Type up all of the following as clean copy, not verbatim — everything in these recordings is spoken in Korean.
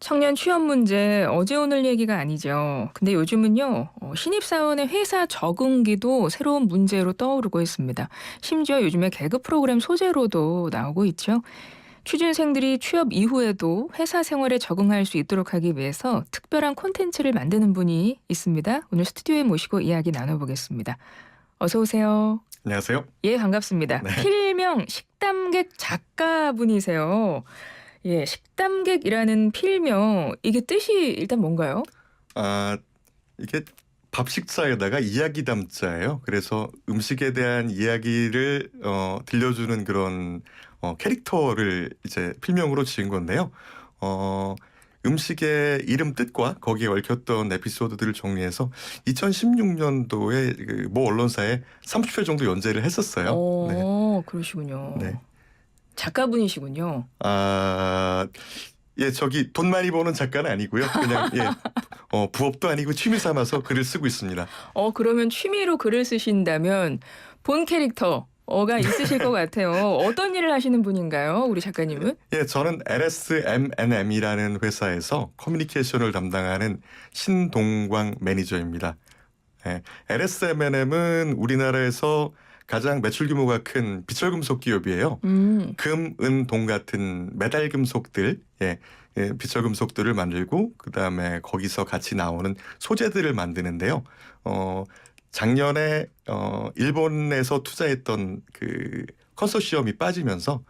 청년 취업 문제 어제 오늘 얘기가 아니죠. 근데 요즘은요, 신입사원의 회사 적응기도 새로운 문제로 떠오르고 있습니다. 심지어 요즘에 개그 프로그램 소재로도 나오고 있죠. 취준생들이 취업 이후에도 회사 생활에 적응할 수 있도록 하기 위해서 특별한 콘텐츠를 만드는 분이 있습니다. 오늘 스튜디오에 모시고 이야기 나눠보겠습니다. 어서 오세요. 안녕하세요. 예, 반갑습니다. 네. 필명 식담객 작가분이세요. 예, 식담객이라는 필명, 이게 뜻이 일단 뭔가요? 아, 이게 밥식자에다가 이야기 담자예요. 그래서 음식에 대한 이야기를 들려주는 그런 캐릭터를 이제 필명으로 지은 건데요. 어, 음식의 이름 뜻과 거기에 얽혔던 에피소드들을 정리해서 2016년도에 그모 언론사에 30회 정도 연재를 했었어요. 네. 그러시군요. 네. 작가분이시군요. 아, 예, 저기 돈 많이 버는 작가는 아니고요. 그냥 예, 부업도 아니고 취미 삼아서 글을 쓰고 있습니다. 그러면 취미로 글을 쓰신다면 본 캐릭터가 있으실 것 같아요. 어떤 일을 하시는 분인가요, 우리 작가님은? 예, 저는 LSMNM이라는 회사에서 커뮤니케이션을 담당하는 신동광 매니저입니다. 예, LSMNM은 우리나라에서 가장 매출 규모가 큰 비철금속 기업이에요. 음, 금, 은, 동 같은 메달 금속들, 비철금속들을 만들고 그다음에 거기서 같이 나오는 소재들을 만드는데요. 작년에 일본에서 투자했던 그 컨소시엄이 빠지면서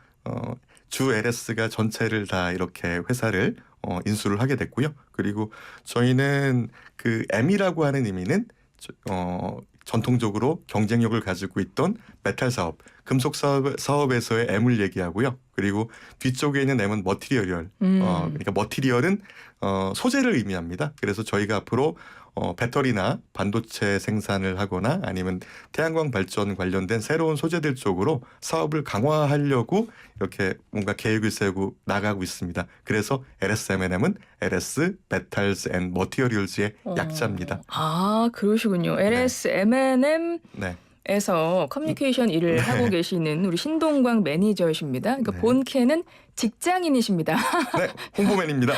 주 LS가 전체를 다 이렇게 회사를 인수를 하게 됐고요. 그리고 저희는 그 M이라고 하는 의미는 전통적으로 경쟁력을 가지고 있던 메탈 사업, 금속 사업에서의 M을 얘기하고요. 그리고 뒤쪽에 있는 M은 머티리얼, 그러니까 머티리얼은 소재를 의미합니다. 그래서 저희가 앞으로 배터리나 반도체 생산을 하거나 아니면 태양광 발전 관련된 새로운 소재들 쪽으로 사업을 강화하려고 이렇게 뭔가 계획을 세우고 나가고 있습니다. 그래서 LSMNM은 LS Metals and Materials의 약자입니다. 그러시군요. 네, LSMNM에서 네, 커뮤니케이션 일을 네, 하고 계시는 우리 신동광 매니저이십니다. 그러니까 네, 본캐는 직장인이십니다. 네, 홍보맨입니다.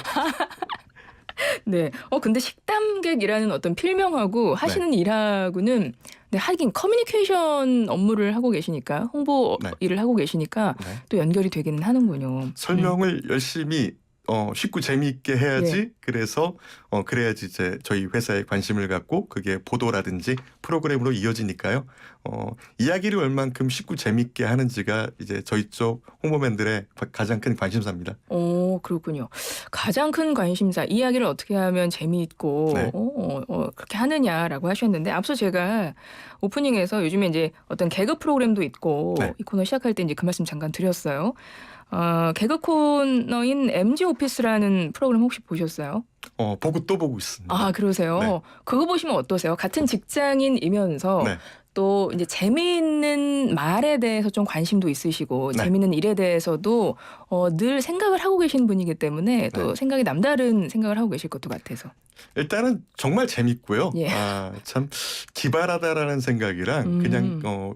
네. 근데 식담객이라는 어떤 필명하고 네, 하시는 일하고는 네, 하긴 커뮤니케이션 업무를 하고 계시니까 홍보 네, 일을 하고 계시니까 네. 또 연결이 되기는 하는군요. 설명을 열심히 쉽고 재미있게 예. 해야지. 그래서 그래야지 이제 저희 회사에 관심을 갖고 그게 보도라든지 프로그램으로 이어지니까요. 이야기를 얼만큼 쉽고 재미있게 하는지가 이제 저희 쪽 홍보맨들의 가장 큰 관심사입니다. 그렇군요. 가장 큰 관심사, 이야기를 어떻게 하면 재미있고 네, 그렇게 하느냐라고 하셨는데 앞서 제가 오프닝에서 요즘에 이제 어떤 개그 프로그램도 있고 네. 이 코너 시작할 때 이제 그 말씀 잠깐 드렸어요. 개그 코너인 MG 오피스라는 프로그램 혹시 보셨어요? 보고 또 보고 있습니다. 네, 그러세요? 그거 보시면 어떠세요? 같은 직장인이면서 네, 또 이제 재미있는 말에 대해서 좀 관심도 있으시고 네, 재미있는 일에 대해서도 늘 생각을 하고 계신 분이기 때문에 네. 또 생각이 남다른 생각을 하고 계실 것도 같아서. 일단은 정말 재밌고요. 예. 참 기발하다라는 생각이랑 그냥 음.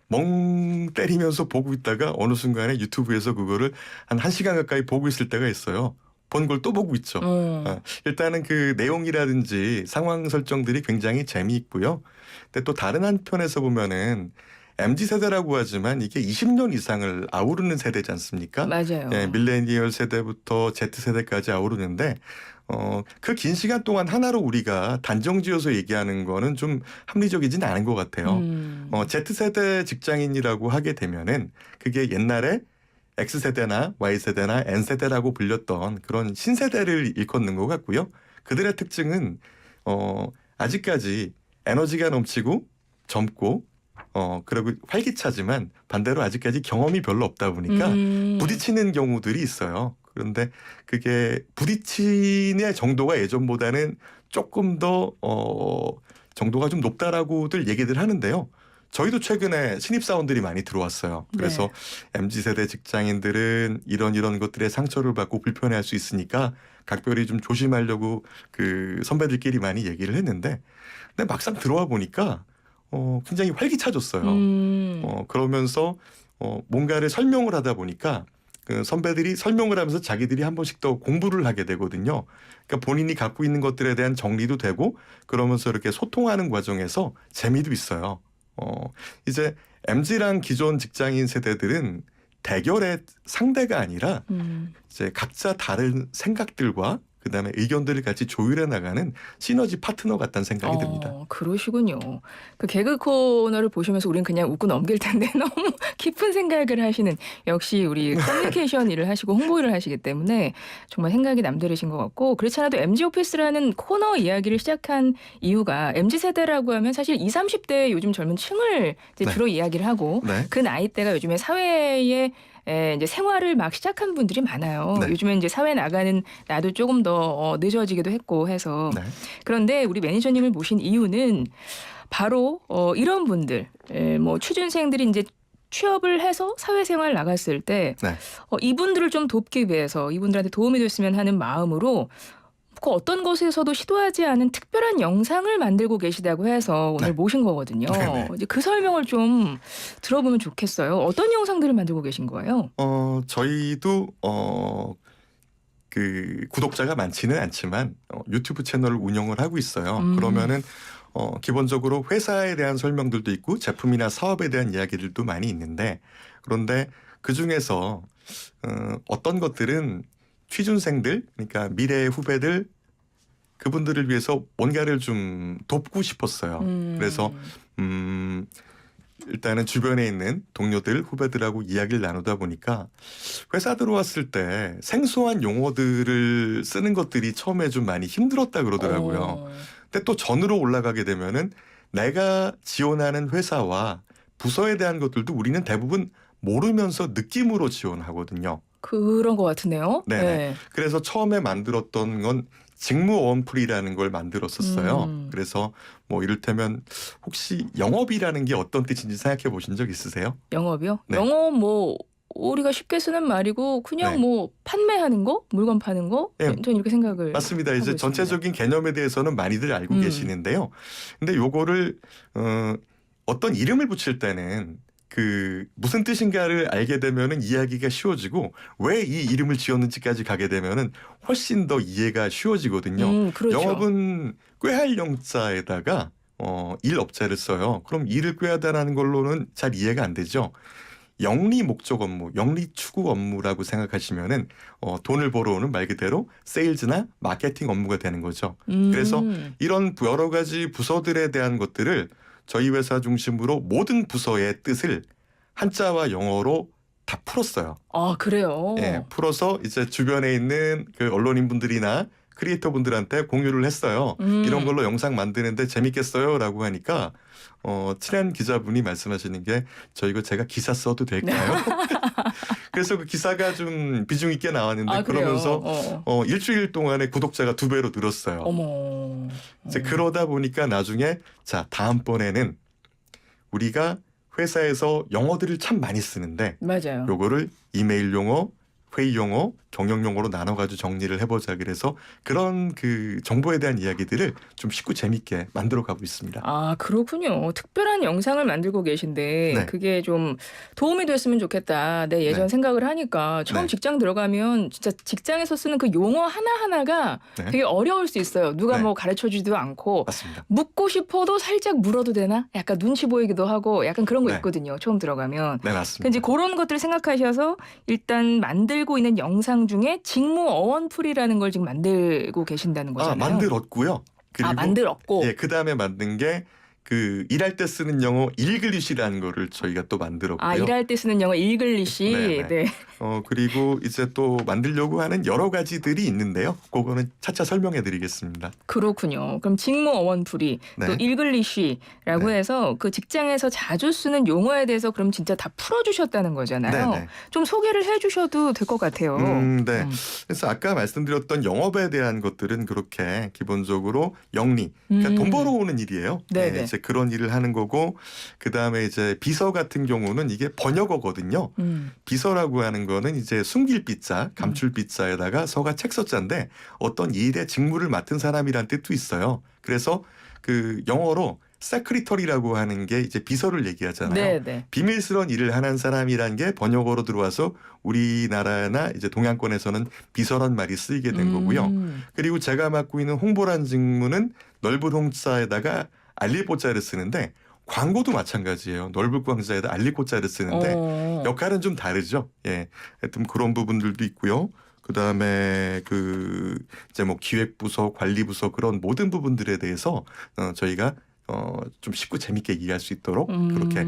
멍 때리면서 보고 있다가 어느 순간에 유튜브에서 그거를 한 1시간 가까이 보고 있을 때가 있어요. 본 걸 또 보고 있죠. 어. 일단은 그 내용이라든지 상황 설정들이 굉장히 재미있고요. 근데 또 다른 한편에서 보면은 MZ세대라고 하지만 이게 20년 이상을 아우르는 세대지 않습니까? 예, 맞아요. 밀레니얼 세대부터 Z세대까지 아우르는데 그 긴 시간 동안 하나로 우리가 단정지어서 얘기하는 거는 좀 합리적이진 않은 것 같아요. 음. Z세대 직장인이라고 하게 되면은 그게 옛날에 X세대나 Y세대나 N세대라고 불렸던 그런 신세대를 일컫는 것 같고요. 그들의 특징은 아직까지 에너지가 넘치고 젊고 그리고 활기차지만 반대로 아직까지 경험이 별로 없다 보니까 음. 부딪히는 경우들이 있어요. 그런데 그게 부딪힘의 정도가 예전보다는 조금 더 정도가 좀 높다라고들 얘기들 하는데요. 저희도 최근에 신입사원들이 많이 들어왔어요. 네. 그래서 MZ세대 직장인들은 이런 것들에 상처를 받고 불편해할 수 있으니까 각별히 좀 조심하려고 그 선배들끼리 많이 얘기를 했는데 근데 막상 들어와 보니까 굉장히 활기차졌어요. 음. 그러면서 뭔가를 설명을 하다 보니까 그 선배들이 설명을 하면서 자기들이 한 번씩 더 공부를 하게 되거든요. 그러니까 본인이 갖고 있는 것들에 대한 정리도 되고 그러면서 이렇게 소통하는 과정에서 재미도 있어요. 이제 MZ랑 기존 직장인 세대들은 대결의 상대가 아니라 이제 각자 다른 생각들과 그다음에 의견들을 같이 조율해 나가는 시너지 파트너 같다는 생각이 듭니다. 그러시군요. 그 개그 코너를 보시면서 우린 그냥 웃고 넘길 텐데 너무 깊은 생각을 하시는 역시 우리 커뮤니케이션 일을 하시고 홍보 일을 하시기 때문에 정말 생각이 남다르신 것 같고 그렇지 않아도 MZ 오피스라는 코너 이야기를 시작한 이유가 MZ 세대라고 하면 사실 20, 30대 요즘 젊은 층을 이제 네. 주로 이야기를 하고 네. 그 나이대가 요즘에 사회에 이제 생활을 막 시작한 분들이 많아요. 네. 요즘에 이제 사회 나가는 나도 조금 더 늦어지기도 했고 해서 네. 그런데 우리 매니저님을 모신 이유는 바로 이런 분들, 뭐 취준생들이 이제 취업을 해서 사회생활 나갔을 때 네. 이분들을 좀 돕기 위해서 이분들한테 도움이 됐으면 하는 마음으로 그 어떤 곳에서도 시도하지 않은 특별한 영상을 만들고 계시다고 해서 오늘 네. 모신 거거든요. 네네. 이제 그 설명을 좀 들어보면 좋겠어요. 어떤 영상들을 만들고 계신 거예요? 저희도 그 구독자가 많지는 않지만 유튜브 채널을 운영을 하고 있어요. 그러면은 기본적으로 회사에 대한 설명들도 있고 제품이나 사업에 대한 이야기들도 많이 있는데 그런데 그 중에서 어떤 것들은 취준생들 그러니까 미래의 후배들 그분들을 위해서 뭔가를 좀 돕고 싶었어요. 그래서 일단은 주변에 있는 동료들, 후배들하고 이야기를 나누다 보니까 회사 들어왔을 때 생소한 용어들을 쓰는 것들이 처음에 좀 많이 힘들었다 그러더라고요. 근데 또 전으로 올라가게 되면은 내가 지원하는 회사와 부서에 대한 것들도 우리는 대부분 모르면서 느낌으로 지원하거든요. 그런 것 같은데요. 네네. 네. 그래서 처음에 만들었던 건 직무 어원풀이라는 걸 만들었었어요. 음. 그래서 뭐 이를테면 혹시 영업이라는 게 어떤 뜻인지 생각해 보신 적 있으세요? 영업이요? 네. 영업 뭐 우리가 쉽게 쓰는 말이고 그냥 네. 뭐 판매하는 거, 물건 파는 거, 네. 전 이렇게 생각을 맞습니다. 하고 이제 있습니다. 전체적인 개념에 대해서는 많이들 알고 계시는데요. 근데 요거를 어떤 이름을 붙일 때는 그 무슨 뜻인가를 알게 되면은 이야기가 쉬워지고 왜 이 이름을 지었는지까지 가게 되면은 훨씬 더 이해가 쉬워지거든요. 그렇죠. 영업은 꾀할 영자에다가 일업자를 써요. 그럼 일을 꾀하다라는 걸로는 잘 이해가 안 되죠. 영리 목적 업무, 영리 추구 업무라고 생각하시면은 돈을 벌어오는 말 그대로 세일즈나 마케팅 업무가 되는 거죠. 그래서 이런 여러 가지 부서들에 대한 것들을 저희 회사 중심으로 모든 부서의 뜻을 한자와 영어로 다 풀었어요. 아 그래요? 예, 풀어서 이제 주변에 있는 그 언론인분들이나 크리에이터 분들한테 공유를 했어요. 이런 걸로 영상 만드는데 재밌겠어요라고 하니까 친한 기자분이 말씀하시는 게 저 이거 제가 기사 써도 될까요? 그래서 그 기사가 좀 비중 있게 나왔는데 아, 그래요? 그러면서 일주일 동안에 구독자가 2배로 늘었어요. 어머. 이제 그러다 보니까 나중에 자 다음번에는 우리가 회사에서 영어들을 참 많이 쓰는데 맞아요. 요거를 이메일 용어, 회의 용어, 경영 용어로 나눠가지고 정리를 해보자 그래서 그런 그 정보에 대한 이야기들을 좀 쉽고 재밌게 만들어가고 있습니다. 아 그렇군요. 특별한 영상을 만들고 계신데 네. 그게 좀 도움이 됐으면 좋겠다. 내 예전 네. 생각을 하니까 처음 네. 직장 들어가면 진짜 직장에서 쓰는 그 용어 하나하나가 네. 되게 어려울 수 있어요. 누가 네. 뭐 가르쳐주지도 않고 맞습니다. 묻고 싶어도 살짝 물어도 되나? 약간 눈치 보이기도 하고 약간 그런 거 네. 있거든요. 처음 들어가면. 네, 그 맞습니다. 이제 그런 것들을 생각하셔서 일단 만들고 있는 영상 중에 직무 어원풀이라는 걸 지금 만들고 계신다는 거잖아요. 만들었고요. 그리고 만들었고. 예, 그 다음에 만든 게 그 일할 때 쓰는 영어 일글리시라는 거를 저희가 또 만들었고요. 일할 때 쓰는 영어 일글리시. 네네. 네. 그리고 이제 또 만들려고 하는 여러 가지들이 있는데요. 그거는 차차 설명해 드리겠습니다. 그렇군요. 그럼 직무 어원풀이 네. 또 일글리시라고 네. 해서 그 직장에서 자주 쓰는 용어에 대해서 그럼 진짜 다 풀어주셨다는 거잖아요. 네네. 좀 소개를 해주셔도 될 것 같아요. 네. 그래서 아까 말씀드렸던 영업에 대한 것들은 그렇게 기본적으로 영리, 그러니까 돈 벌어오는 일이에요. 네네. 네, 이제 그런 일을 하는 거고 그 다음에 이제 비서 같은 경우는 이게 번역어거든요. 비서라고 하는 거는 이제 숨길 빗자, 감출 빗자에다가 서가 책서자인데 어떤 일의 직무를 맡은 사람이란 뜻도 있어요. 그래서 그 영어로 세크리터리라고 하는 게 이제 비서를 얘기하잖아요. 네, 네. 비밀스러운 일을 하는 사람이란 게 번역어로 들어와서 우리나라나 이제 동양권에서는 비서란 말이 쓰이게 된 거고요. 그리고 제가 맡고 있는 홍보란 직무는 넓은 홍자에다가 알릴보자를 쓰는데 광고도 마찬가지예요. 넓은 광자에다 알릴보자를 쓰는데 역할은 좀 다르죠. 예, 하여튼 그런 부분들도 있고요. 그다음에 이제 뭐 기획부서, 관리부서 그런 모든 부분들에 대해서 저희가 좀 쉽고 재밌게 이해할 수 있도록 그렇게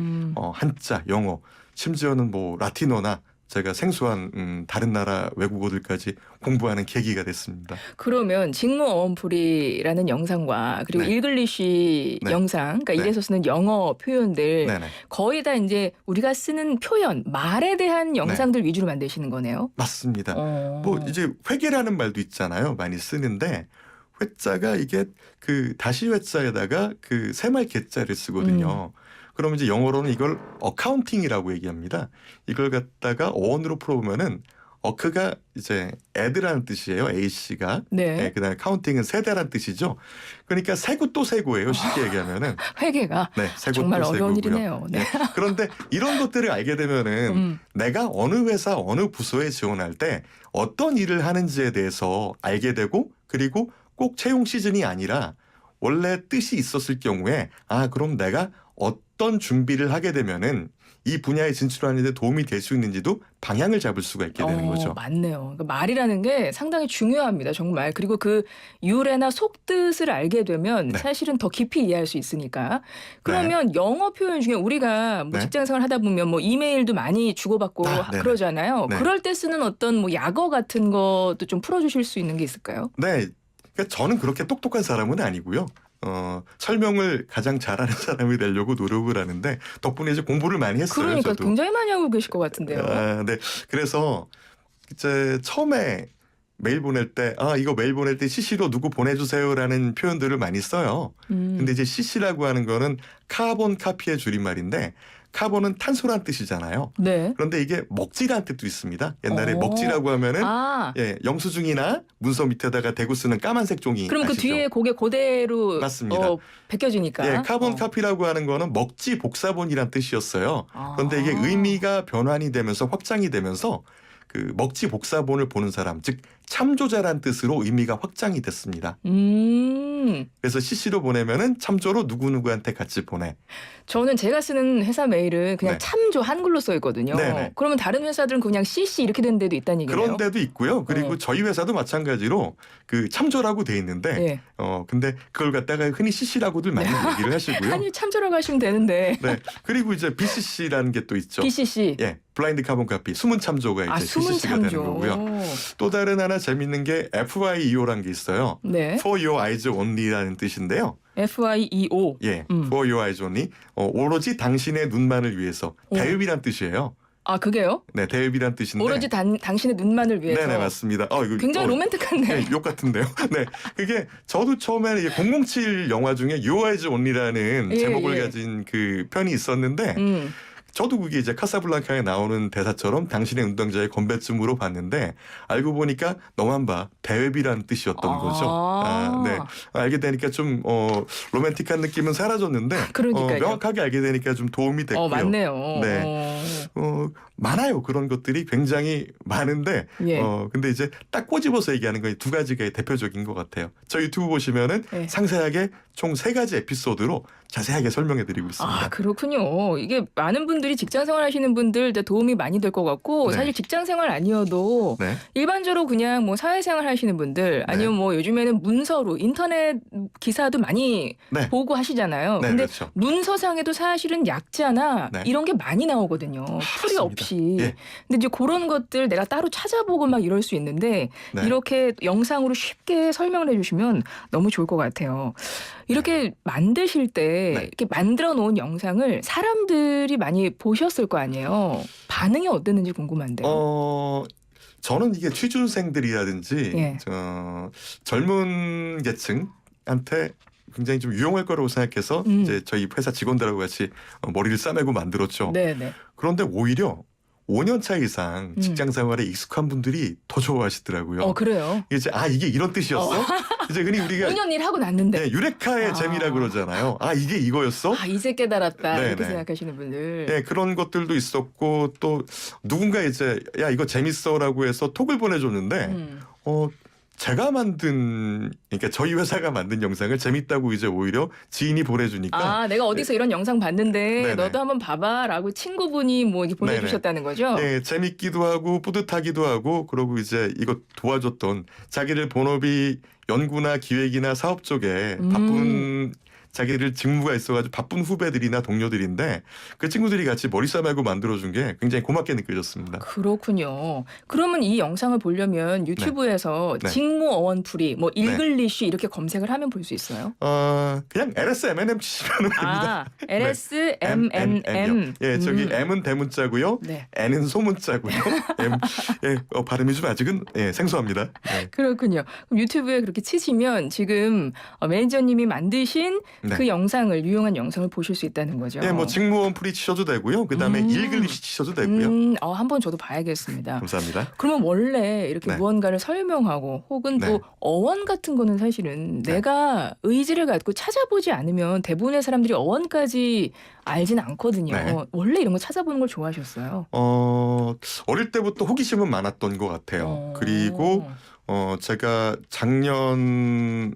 한자, 영어, 심지어는 뭐 라틴어나 제가 생소한 다른 나라 외국어들까지 공부하는 계기가 됐습니다. 그러면 직무 어원풀이라는 영상과 그리고 네. 일글리시 네. 영상, 그러니까 네. 입에서 쓰는 영어 표현들 네네. 거의 다 이제 우리가 쓰는 표현, 말에 대한 영상들 위주로 만드시는 거네요. 맞습니다. 뭐 이제 회계라는 말도 있잖아요. 많이 쓰는데 회자가 이게 다시 회자에다가 새말 개자를 쓰거든요. 그러면 이제 영어로는 이걸 어카운팅이라고 얘기합니다. 이걸 갖다가 어원으로 풀어보면은 어크가 이제 add라는 뜻이에요. AC가. 네. 네, 그다음에 카운팅은 세다라는 뜻이죠. 그러니까 세고 또 세고예요. 쉽게 얘기하면은. 회계가 네, 세고 정말 또 어려운 세고고요. 일이네요. 네. 그런데 이런 것들을 알게 되면은 내가 어느 회사 어느 부서에 지원할 때 어떤 일을 하는지에 대해서 알게 되고 그리고 꼭 채용 시즌이 아니라 원래 뜻이 있었을 경우에 그럼 내가 어떤 준비를 하게 되면은 이 분야에 진출하는 데 도움이 될 수 있는지도 방향을 잡을 수가 있게 되는 거죠. 맞네요. 그러니까 말이라는 게 상당히 중요합니다. 정말. 그리고 그 유래나 속뜻을 알게 되면 네. 사실은 더 깊이 이해할 수 있으니까. 그러면 영어 표현 중에 우리가 뭐 네. 직장생활 하다 보면 뭐 이메일도 많이 주고받고 네네. 그러잖아요. 네. 그럴 때 쓰는 어떤 뭐 약어 같은 것도 좀 풀어주실 수 있는 게 있을까요? 네. 그러니까 저는 그렇게 똑똑한 사람은 아니고요. 설명을 가장 잘하는 사람이 되려고 노력을 하는데 덕분에 이제 공부를 많이 했어요. 그러니까 저도. 굉장히 많이 하고 계실 것 같은데요. 네. 그래서 이제 처음에 메일 보낼 때 이거 메일 보낼 때 CC로 누구 보내주세요라는 표현들을 많이 써요. 근데 이제 CC라고 하는 거는 카본 카피의 줄임말인데 카본은 탄소란 뜻이잖아요. 네. 그런데 이게 먹지라는 뜻도 있습니다. 옛날에 먹지라고 하면은 영수증이나 문서 밑에다가 대고 쓰는 까만색 종이 그럼 그 아시죠? 뒤에 그게 그대로 맞습니다. 베껴지니까. 예, 카본 카피라고 하는 거는 먹지 복사본이란 뜻이었어요. 그런데 이게 의미가 변환이 되면서 확장이 되면서 먹지 복사본을 보는 사람, 즉 참조자란 뜻으로 의미가 확장이 됐습니다. 그래서 CC로 보내면은 참조로 누구누구한테 같이 보내. 저는 제가 쓰는 회사 메일은 그냥 네. 참조 한글로 써 있거든요. 네네. 그러면 다른 회사들은 그냥 CC 이렇게 되는 데도 있다는 얘기예요. 그런 데도 있고요. 그리고 저희 회사도 마찬가지로 참조라고 돼 있는데 네. 근데 그걸 갖다가 흔히 CC라고들 많이 얘기를 하시고요. 아니 참조라고 하시면 되는데. 네. 그리고 이제 BCC라는 게 또 있죠. BCC. 예. 블라인드 카본 카피. 숨은 참조가 이제 숨은 BCC가 참조. 되는 거고요. 또 다른 하나 재밌는 게 FYEO라는 게 있어요. 네. For Your Eyes Only라는 뜻인데요. FYEO. 예. For Your Eyes Only. 오로지 당신의 눈만을 위해서. 대읍이란 뜻이에요. 그게요? 네, 대읍이란 뜻인데. 오로지 당신의 눈만을 위해서. 네네, 맞습니다. 이거 굉장히 로맨틱한데. 네, 욕 같은데요. 네, 그게 저도 처음에는 007 영화 중에 Your Eyes Only라는 제목을 가진 편이 있었는데 저도 그게 이제 카사블랑카에 나오는 대사처럼 당신의 운동자의 건배쯤으로 봤는데 알고 보니까 너만 봐 대웹이라는 뜻이었던 거죠. 네, 알게 되니까 좀 로맨틱한 느낌은 사라졌는데 명확하게 알게 되니까 좀 도움이 됐고요. 맞네요. 네, 많아요. 그런 것들이 굉장히 많은데 근데 이제 딱 꼬집어서 얘기하는 건 두 가지가 대표적인 것 같아요. 저 유튜브 보시면은 상세하게 총 3가지 에피소드로 자세하게 설명해드리고 있습니다. 그렇군요. 이게 많은 분들이 직장생활 하시는 분들 도움이 많이 될 것 같고 사실 직장생활 아니어도 일반적으로 그냥 뭐 사회생활 하시는 분들 아니면 뭐 요즘에는 문서로 인터넷 기사도 많이 보고 하시잖아요. 근데 그렇죠. 문서상에도 사실은 약자나 이런 게 많이 나오거든요. 풀이 없이. 근데 이제 그런 것들 내가 따로 찾아보고 막 이럴 수 있는데 이렇게 영상으로 쉽게 설명을 해주시면 너무 좋을 것 같아요. 이렇게 만드실 때 이렇게 만들어 놓은 영상을 사람들이 많이 보셨을 거 아니에요. 반응이 어땠는지 궁금한데요. 저는 이게 취준생들이라든지 젊은 계층한테 굉장히 좀 유용할 거라고 생각해서 이제 저희 회사 직원들하고 같이 머리를 싸매고 만들었죠. 그런데 오히려 5년 차 이상 직장 생활에 익숙한 분들이 더 좋아하시더라고요. 그래요? 이게 이게 이런 뜻이었어? 이제 흔히 우리가 5년 일 하고 났는데. 네, 유레카의 아. 재미라 그러잖아요. 아 이게 이거였어? 아, 이제 깨달았다. 네, 이렇게 네. 생각하시는 분들. 네, 그런 것들도 있었고 또 누군가 이제 야 이거 재밌어라고 해서 톡을 보내줬는데 음. 제가 만든 그러니까 저희 회사가 만든 영상을 재밌다고 이제 오히려 지인이 보내주니까 아, 내가 어디서 이런 영상 봤는데 네네. 너도 한번 봐봐라고 친구분이 뭐 이렇게 보내주셨다는 거죠? 예, 재밌기도 하고 뿌듯하기도 하고 그러고 이제 이거 도와줬던 자기들 본업이 연구나 기획이나 사업 쪽에 바쁜 자기들 직무가 있어가지고 바쁜 후배들이나 동료들인데 그 친구들이 같이 머리 싸매고 만들어준 게 굉장히 고맙게 느껴졌습니다. 그렇군요. 그러면 이 영상을 보려면 유튜브에서 네. 직무 어원풀이 뭐 일글리쉬 이렇게 검색을 하면 볼 수 있어요? 그냥 LSMNM 치시면 됩니다. 아, LSMNM. 예, 저기 M은 대문자고요. 네. N은 소문자고요. 예, 발음이 좀 아직은 생소합니다. 네. 그렇군요. 그럼 유튜브에 그렇게 치시면 지금 매니저님이 만드신 네. 그 영상을 유용한 영상을 보실 수 있다는 거죠. 예, 뭐 직무원 풀이 치셔도 되고요. 그다음에 일글리시 치셔도 되고요. 한번 저도 봐야겠습니다. 감사합니다. 그러면 원래 이렇게 네. 무언가를 설명하고 혹은 네. 또 어원 같은 거는 사실은 네. 내가 의지를 갖고 찾아보지 않으면 대부분의 사람들이 어원까지 알진 않거든요. 네. 원래 이런 거 찾아보는 걸 좋아하셨어요? 어릴 때부터 호기심은 많았던 것 같아요. 그리고 제가 작년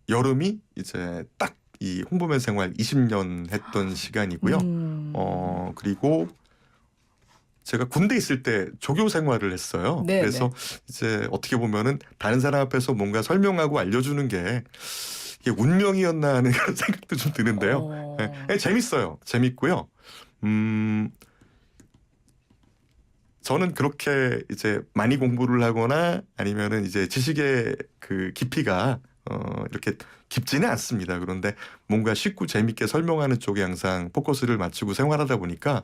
여름이 이제 딱 이 홍보맨 생활 20년 했던 시간이고요. 그리고 제가 군대 있을 때 조교 생활을 했어요. 네, 그래서 이제 어떻게 보면은 다른 사람 앞에서 뭔가 설명하고 알려주는 게 이게 운명이었나 하는 그런 생각도 좀 드는데요. 네, 재밌어요. 재밌고요. 저는 그렇게 이제 많이 공부를 하거나 아니면은 이제 지식의 그 깊이가 이렇게 깊지는 않습니다. 그런데 뭔가 쉽고 재밌게 설명하는 쪽에 항상 포커스를 맞추고 생활하다 보니까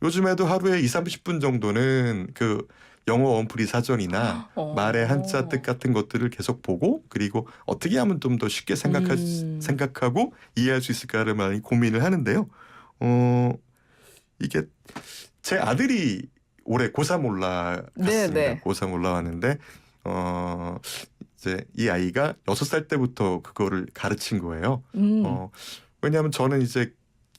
요즘에도 하루에 20-30분 정도는 그 영어 원풀이 사전이나 말의 한자 뜻 같은 것들을 계속 보고 그리고 어떻게 하면 좀 더 쉽게 생각하고 이해할 수 있을까를 많이 고민을 하는데요. 이게 제 아들이 올해 고3 올라갔습니다. 네. 고3 올라왔는데 이제 이 아이가 6살 때부터 그거를 가르친 거예요. 왜냐하면 저는 이제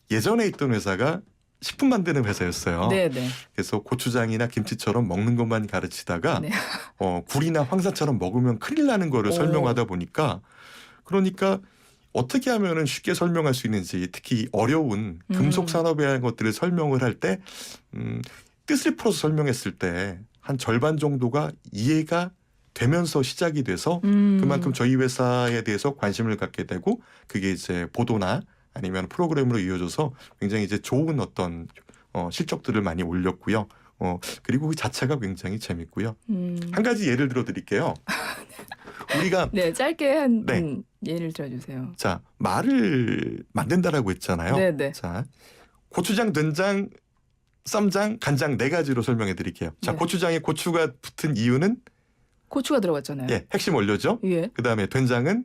예전에 있던 회사가 식품 만드는 회사였어요. 네네. 그래서 고추장이나 김치처럼 먹는 것만 가르치다가 네. 굴이나 황사처럼 먹으면 큰일 나는 거를 설명하다 보니까 그러니까 어떻게 하면은 쉽게 설명할 수 있는지 특히 어려운 금속 산업에 대한 것들을 설명을 할 때 뜻을 풀어서 설명했을 때 한 절반 정도가 이해가 되면서 시작이 돼서 그만큼 저희 회사에 대해서 관심을 갖게 되고 그게 이제 보도나 아니면 프로그램으로 이어져서 굉장히 이제 좋은 어떤 실적들을 많이 올렸고요. 그리고 그 자체가 굉장히 재밌고요. 한 가지 예를 들어 드릴게요. 우리가 네, 짧게 한 네. 예를 들어주세요. 자 말을 만든다라고 했잖아요. 네네. 자 고추장, 된장, 쌈장, 간장 4가지로 설명해 드릴게요. 자 네. 고추장에 고추가 붙은 이유는 고추가 들어갔잖아요. 예, 핵심 원료죠. 예. 그다음에 된장은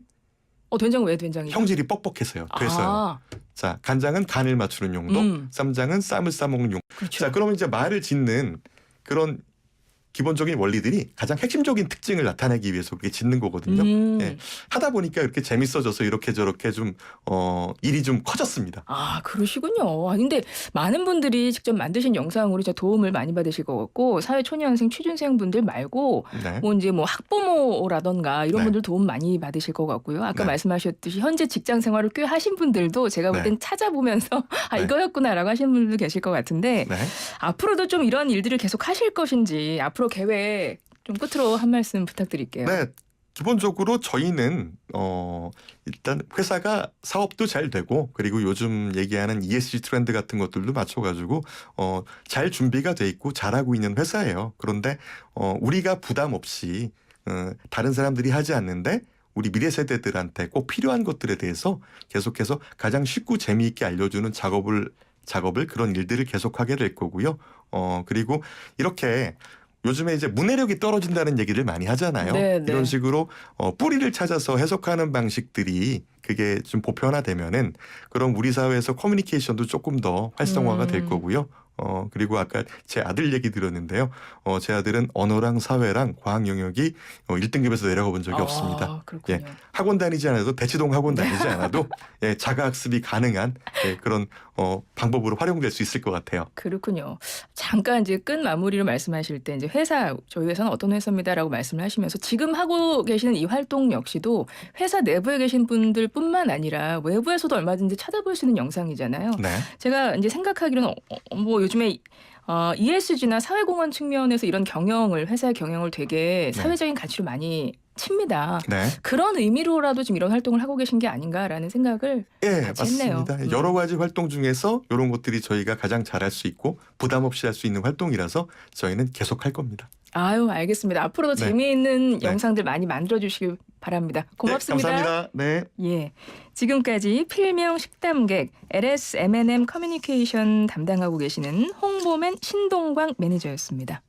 된장 왜 된장이죠? 형질이 뻑뻑해서요. 돼서요. 아, 자 간장은 간을 맞추는 용도, 쌈장은 쌈을 싸먹는 용도. 그렇죠. 자 그러면 이제 말을 짓는 그런 기본적인 원리들이 가장 핵심적인 특징을 나타내기 위해서 그렇게 짓는 거거든요. 예. 하다 보니까 이렇게 재밌어져서 이렇게 저렇게 좀 일이 좀 커졌습니다. 아, 그러시군요. 근데 많은 분들이 직접 만드신 영상으로 진짜 도움을 많이 받으실 것 같고 사회초년생 취준생 분들 말고 네. 뭐 이제 뭐 학부모라던가 이런 네. 분들 도움 많이 받으실 것 같고요. 아까 네. 말씀하셨듯이 현재 직장 생활을 꽤 하신 분들도 제가 볼 땐 네. 찾아보면서 네. 이거였구나라고 하시는 분들도 계실 것 같은데 네. 앞으로도 좀 이런 일들을 계속 하실 것인지 앞으로 계획 좀 끝으로 한 말씀 부탁드릴게요. 네. 기본적으로 저희는 일단 회사가 사업도 잘 되고 그리고 요즘 얘기하는 ESG 트렌드 같은 것들도 맞춰가지고 잘 준비가 돼 있고 잘하고 있는 회사예요. 그런데 우리가 부담 없이 다른 사람들이 하지 않는데 우리 미래 세대들한테 꼭 필요한 것들에 대해서 계속해서 가장 쉽고 재미있게 알려주는 작업을 그런 일들을 계속하게 될 거고요. 그리고 이렇게 요즘에 이제 문해력이 떨어진다는 얘기를 많이 하잖아요. 네, 네. 이런 식으로 뿌리를 찾아서 해석하는 방식들이 그게 좀 보편화되면은 그럼 우리 사회에서 커뮤니케이션도 조금 더 활성화가 될 거고요. 그리고 아까 제 아들 얘기 들었는데요. 제 아들은 언어랑 사회랑 과학 영역이 1등급에서 내려가 본 적이 없습니다. 그렇군요. 예, 학원 다니지 않아도 대치동 학원 다니지 않아도 예, 자가학습이 가능한 예, 그런 방법으로 활용될 수 있을 것 같아요. 그렇군요. 잠깐 이제 끝 마무리로 말씀하실 때 이제 회사 저희 회사는 어떤 회사입니다라고 말씀을 하시면서 지금 하고 계시는 이 활동 역시도 회사 내부에 계신 분들뿐만 아니라 외부에서도 얼마든지 찾아볼 수 있는 영상이잖아요. 네. 제가 이제 생각하기로는 뭐 요즘에 ESG나 사회공헌 측면에서 이런 경영을 회사의 경영을 되게 네. 사회적인 가치로 많이 칩니다. 네. 그런 의미로라도 지금 이런 활동을 하고 계신 게 아닌가라는 생각을 예, 같이 했네요. 맞습니다. 여러 가지 활동 중에서 이런 것들이 저희가 가장 잘할 수 있고 부담 없이 할 수 있는 활동이라서 저희는 계속 할 겁니다. 아유, 알겠습니다. 앞으로도 네. 재미있는 네. 영상들 많이 만들어 주시길 바랍니다. 고맙습니다. 네, 감사합니다. 네. 예. 지금까지 필명 식담객 LS M&M 커뮤니케이션 담당하고 계시는 홍보맨 신동광 매니저였습니다.